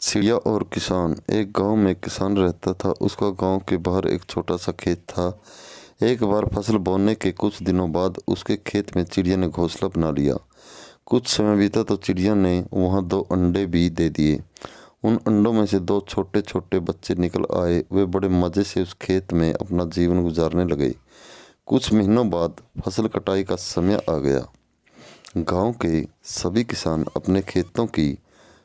चिड़िया और किसान। एक गांव में किसान रहता था। उसका गांव के बाहर एक छोटा सा खेत था। एक बार फसल बोने के कुछ दिनों बाद उसके खेत में चिड़िया ने घोंसला बना लिया। कुछ समय बीता तो चिड़िया ने वहां 2 अंडे भी दे दिए। उन अंडों में से 2 छोटे छोटे बच्चे निकल आए। वे बड़े मज़े से उस खेत में अपना जीवन गुजारने लगे। कुछ महीनों बाद फसल कटाई का समय आ गया। गांव के सभी किसान अपने खेतों की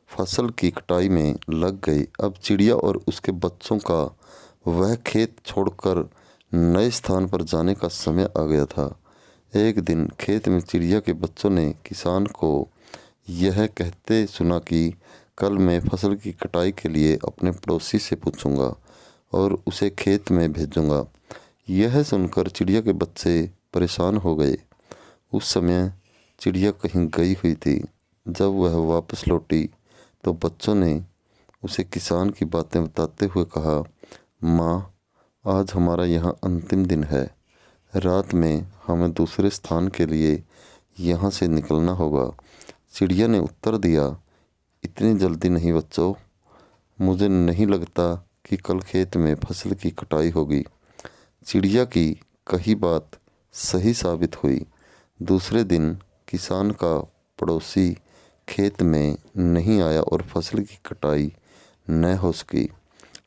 फसल की कटाई में लग गए। अब चिड़िया और उसके बच्चों का वह खेत छोड़कर नए स्थान पर जाने का समय आ गया था। एक दिन खेत में चिड़िया के बच्चों ने किसान को यह कहते सुना कि कल मैं फसल की कटाई के लिए अपने पड़ोसी से पूछूंगा और उसे खेत में भेजूंगा। यह सुनकर चिड़िया के बच्चे परेशान हो गए। उस समय चिड़िया कहीं गई हुई थी। जब वह वापस लौटी तो बच्चों ने उसे किसान की बातें बताते हुए कहा, माँ, आज हमारा यहाँ अंतिम दिन है। रात में हमें दूसरे स्थान के लिए यहाँ से निकलना होगा। चिड़िया ने उत्तर दिया, इतनी जल्दी नहीं बच्चों, मुझे नहीं लगता कि कल खेत में फसल की कटाई होगी। चिड़िया की कही बात सही साबित हुई। दूसरे दिन किसान का पड़ोसी खेत में नहीं आया और फसल की कटाई न हो सकी।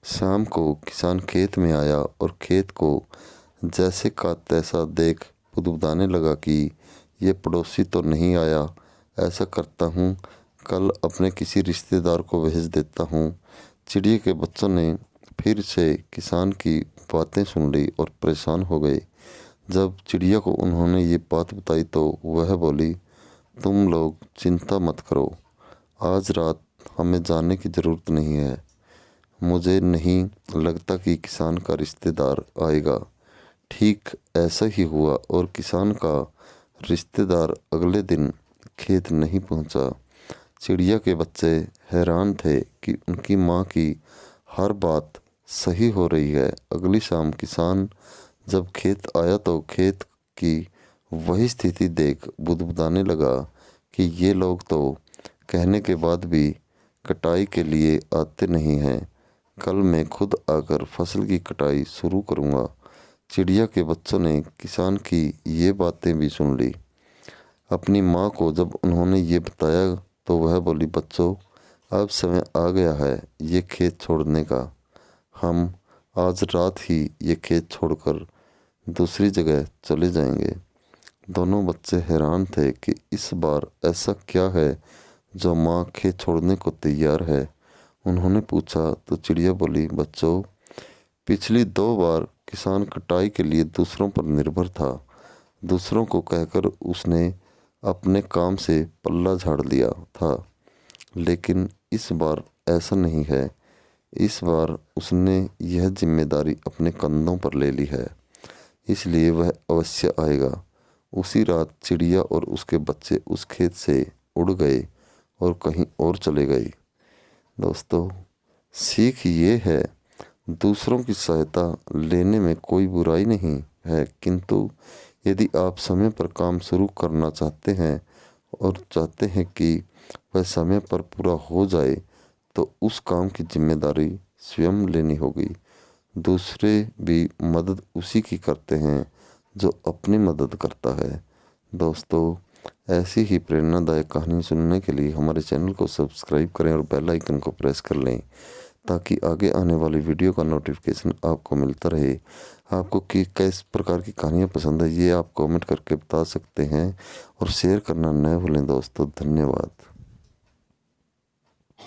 शाम को किसान खेत में आया और खेत को जैसे का तैसा देख बुदबुदाने लगा कि ये पड़ोसी तो नहीं आया। ऐसा करता हूँ, कल अपने किसी रिश्तेदार को भेज देता हूँ। चिड़िया के बच्चों ने फिर से किसान की बातें सुन ली और परेशान हो गए। जब चिड़िया को उन्होंने ये बात बताई तो वह बोली, तुम लोग चिंता मत करो, आज रात हमें जाने की ज़रूरत नहीं है। मुझे नहीं लगता कि किसान का रिश्तेदार आएगा। ठीक ऐसा ही हुआ और किसान का रिश्तेदार अगले दिन खेत नहीं पहुंचा। चिड़िया के बच्चे हैरान थे कि उनकी माँ की हर बात सही हो रही है। अगली शाम किसान जब खेत आया तो खेत की वही स्थिति देख बुदबुदाने लगा कि ये लोग तो कहने के बाद भी कटाई के लिए आते नहीं हैं। कल मैं खुद आकर फसल की कटाई शुरू करूँगा। चिड़िया के बच्चों ने किसान की ये बातें भी सुन ली। अपनी माँ को जब उन्होंने ये बताया तो वह बोली, बच्चों, अब समय आ गया है ये खेत छोड़ने का। हम आज रात ही ये खेत छोड़कर दूसरी जगह चले जाएंगे। दोनों बच्चे हैरान थे कि इस बार ऐसा क्या है जो माँ खेत छोड़ने को तैयार है। उन्होंने पूछा तो चिड़िया बोली, बच्चों, पिछली 2 बार किसान कटाई के लिए दूसरों पर निर्भर था। दूसरों को कहकर उसने अपने काम से पल्ला झाड़ लिया था, लेकिन इस बार ऐसा नहीं है। इस बार उसने यह जिम्मेदारी अपने कंधों पर ले ली है, इसलिए वह अवश्य आएगा। उसी रात चिड़िया और उसके बच्चे उस खेत से उड़ गए और कहीं और चले गए। दोस्तों, सीख ये है, दूसरों की सहायता लेने में कोई बुराई नहीं है, किंतु यदि आप समय पर काम शुरू करना चाहते हैं और चाहते हैं कि वह समय पर पूरा हो जाए तो उस काम की जिम्मेदारी स्वयं लेनी होगी। दूसरे भी मदद उसी की करते हैं जो अपनी मदद करता है। दोस्तों, ऐसी ही प्रेरणादायक कहानी सुनने के लिए हमारे चैनल को सब्सक्राइब करें और बेल आइकन को प्रेस कर लें ताकि आगे आने वाली वीडियो का नोटिफिकेशन आपको मिलता रहे। आपको किस प्रकार की कहानियाँ पसंद है ये आप कमेंट करके बता सकते हैं और शेयर करना न भूलें। दोस्तों, धन्यवाद।